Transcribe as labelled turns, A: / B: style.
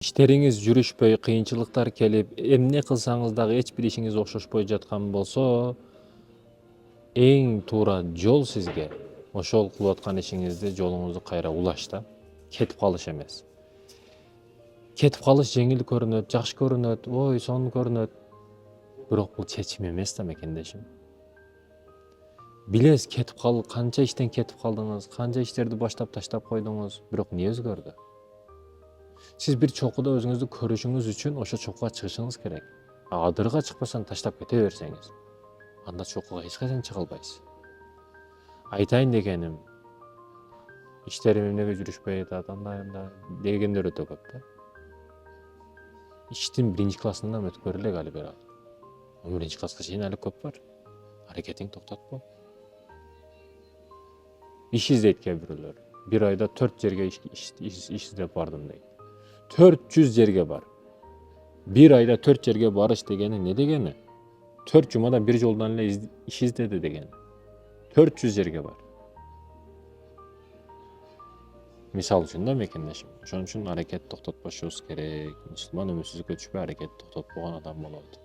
A: İşleriңiz жүрүшпөй, кыйынчылыктар келип, эмне кылсаңыз дагы эч бир ишиңиз окшошпой жаткан болсо, эң туура жол сизге ошол кылып аткан ишиңизди жолуңузду кайра улаш да. Кетип калыш эмес. Кетип калыш жеңил көрүнөт, жакшы көрүнөт, ой, сонун көрүнөт. Бирок бул чечим эмес да мекендешим. Билесиз, кетип калып, канча иштен кетип калдыңыз, канча иштерди баштап таштап койдуңуз, бирок эмне өзгөрдү? Siz bir çokуда özünüzü körüşünüz üçün oşo çokuğa çıkışınız gerek. Adırga çıkmasan taşlap kete verseniz. Anda çokuğa hiç kaysan çıka albaysiz. Aytayın degenim, işlerim emnege жүрүшпөй атат, anda дегендер өтө көп да. İştin birinci klasından өткөрү элек али бери. Birinci класска чейин али көп бар. Аракетиңди токтотпо. İş издейт кээ бирөөлөр. Bir ayda 4 жерге iş издеп бардым дейт. 400 жерге бар. Bir ayda 4 жерге барыш дегени не дегени? 4 жумада bir жолдан эле иш издеди дегени. 400 жерге бар. Мисал үчүн да мекендешим. Ошон үчүн аракет токтотпошубуз керек. Мусулман өмүрсүзлүккө түшпөй аракетти токтотпогон адам болот.